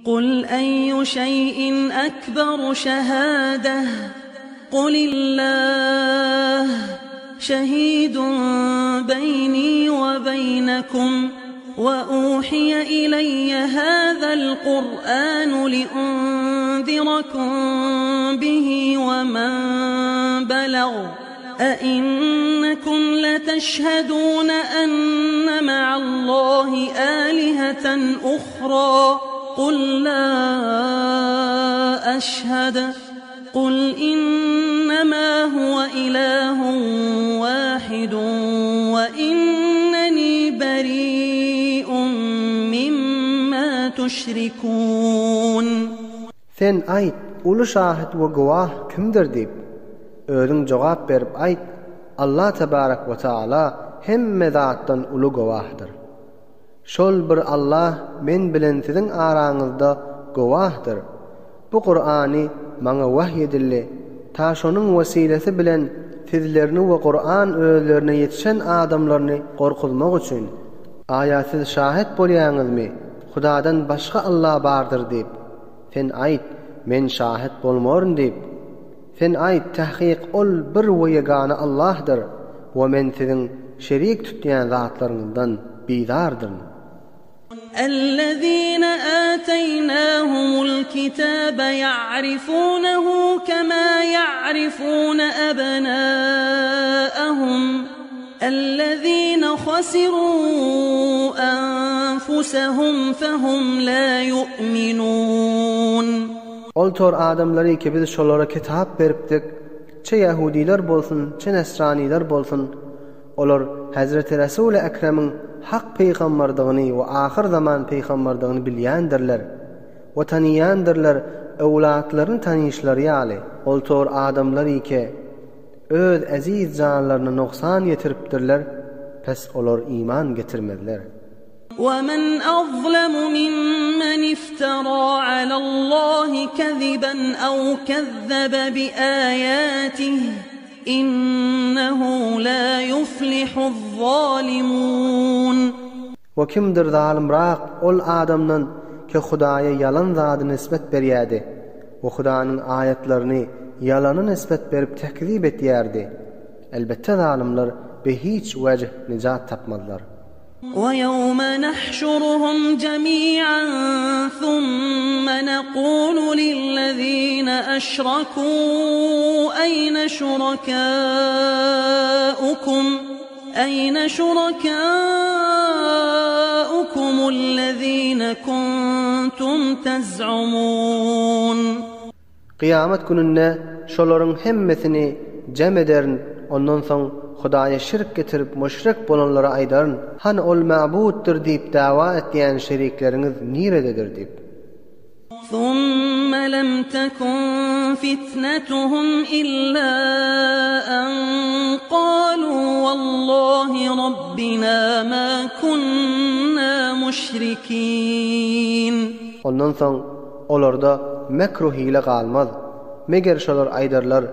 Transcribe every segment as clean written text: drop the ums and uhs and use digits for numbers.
قل أي شيء أكبر شهادة قل الله شهيد بيني وبينكم وأوحي إلي هذا القرآن لأنذركم به ومن بلغ أئنكم لتشهدون أن مع الله آلهة أخرى قل لا أشهد قل إنما هو إله واحد وإنني بريء مما تشركون. Sen ayt, ulu şahit ve guvah kimdir deyip, özün cevap berip ayt, Allah tebarek ve taala hemme zatdan ulu guvahdır. Şol bir Allah men bilen sizin aranızda guvahdır. Bu Kur'an'ı bana vahyedildi. Ta şonun vesilesi bilen sizlerini ve Kur'an özlerine yetişen adamlarını korkutmak için ayatsız şahit bolýaňyzmy? Hudadan başga Allah bardır deyip. Sen ayt, men şahit bolmaryn deyip. Sen ayt, tahqiq ol bir we yegana Allah'dır. Ve men sizin şerik tutýan zatlaryňyzdan bidardyr. الذين آتيناهم الكتاب يعرفونه كما يعرفون أبناءهم الذين خسروا أنفسهم فهم لا يؤمنون. Oltor adamları ki biz şolara kitap beripdik. Çe Yahudiler bolsun, çe Nesraniler bolsun. Olar Hazreti Resul-i Ekrem'in hak peygamberliğini ve ahir zaman peygamberliğini bilýändirler. Ve tanıyandirler, evlatlarını tanıyışları ýaly. Oltor adamları ki öz aziz canlarına noksan yetiripdirler, pes olar iman getirmediler. وَمَنْ أَظْلَمُ مِمَّنِ افْتَرَى عَلَى اللَّهِ كَذِبًا أَوْ كَذَّبَ بِآيَاتِهِ إِنَّهُ لَا يُفْلِحُ الظَّالِمُونَ. Ve kimdir zalimrak ol adamdan ki Hudaýa yalan zady nisbet berýärdi we Hudaýanyň ayetlerini yalany nisbet berip tekzip etýärdi. Elbette zalimler be hiç wejh nijat tapmadylar. وَيَوْمَ نَحْشُرُهُمْ جَمِيعًا ثُمَّ نَقُولُ لِلَّذِينَ أَشْرَكُوا أَيْنَ شُرَكَاؤُكُمُ الَّذِينَ كُنتُمْ تَزْعُمُونَ. Kıyamet gününde şolaryň hemmesini cem ederin, ondan soň Hudaýa şirk getirip müşrik bolanlara aýdaryn, han ol ma'buddir diýip dawa etýän şerikleriňiz nirededir diýip. ثُمَّ لَمْ تَكُنْ فِتْنَتُهُمْ إِلَّا أَنْ قَالُوا وَاللَّهِ رَبِّنَا مَا كُنَّا مُشْرِكِينَ. Ondan soň olarda mekruh hile galmaz. Meger şolar aýdarlar,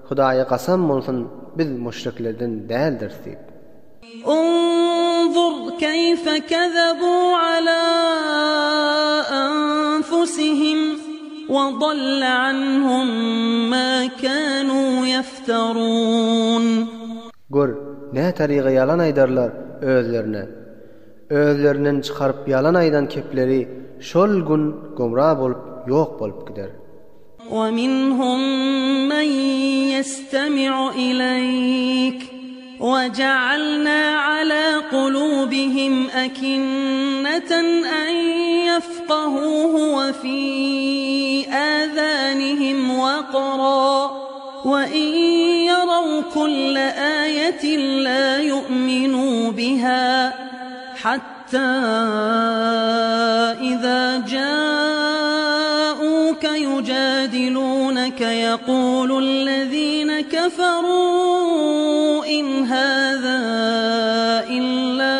Hudaýa qasam bolsun, biz müşriklerden däldir diýip. انظر كيف كذبوا على أنفسهم وضل عنهم ما كانوا يفترون. Gör, ne tariga yalan aýdarlar özlerine. Özlerinden çıkarıp yalan aýdan kepleri şol gün gomra bolup ýok bolup gider. ومنهم من يستمع إليك وجعلنا على قلوبهم أكنة أن يفقهوه وفي آذانهم وقرا وإن يروا كل آية لا يؤمنوا بها حتى إذا جاءوك يجادلونك يقول الذين كفروا إن هذا إلا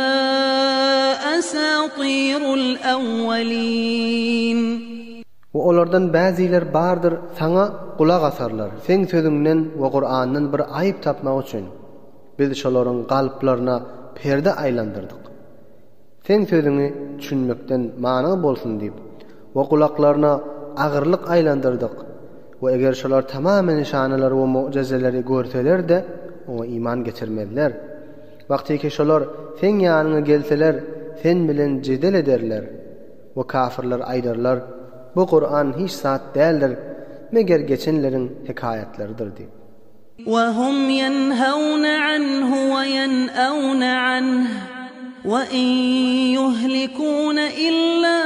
أساطير الأولين. Ve olardan bäziler bardyr, saňa kulak asarlar. Sen sözüňden we Qur'andan bir aýyp tapmak üçin biz şolaryň galplaryna perde aýlandyrdyk. Sen sözüňi düşünmekden many bolsun diýip we kulaklarına agyrlyk aýlandyrdyk. We eger şolar tamamen nişanalary we mucizeleri görseler de oňa iman getirmediler. Wagtyki şolar sen ýanyna gelseler, sen bilen jedel ederler. We kafirler aýdarlar, bu Kur'an hiç zat däldir, meger geçenleriň hikayatleridir diýip. وَهُمْ يَنْهَوْنَ عَنْهُ وَيَنْأَوْنَ عَنْهُ وَإِنْ يُهْلِكُونَ إِلَّا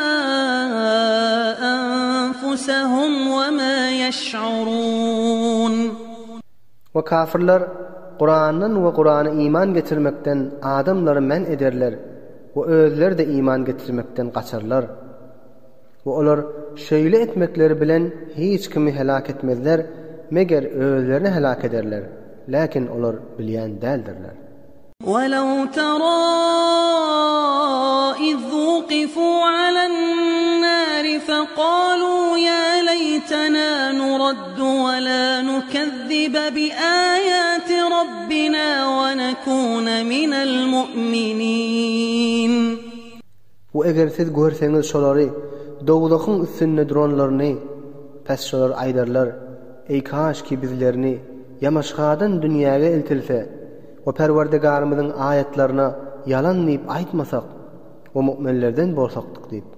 أَنفُسَهُمْ وَمَا يَشْعُرُونَ. Ve kafirler Kur'an'ın ve Kur'an'a iman getirmekten adamları men ederler ve özler de iman getirmekten kaçarlar. Ve olar şöyle etmekleri bilen hiç kimi helak etmezler, meger özlerini helak ederler. Lakin olar bilyen däldirler. وَلَوْ تَرَى إِذْ وُقِفُوا عَلَى النَّارِ فَقَالُوا يَا لَيْتَنَا نُرَدُّ وَلَا نُكَذِّبَ بِآيَاتِ رَبِّنَا وَنَكُونَ مِنَ الْمُؤْمِنِينَ. Bu eger siz görseňiz şolary dowlakyň üstünde duranlaryny, pes şolar aýdarlar, ey kaş ki bizlerini ýamaşgadan dünýäge eltilse, we Perwerdigarymyzyň ayetlerine yalan diýip aýtmasak, we müminlerden bolsakdyk diýip.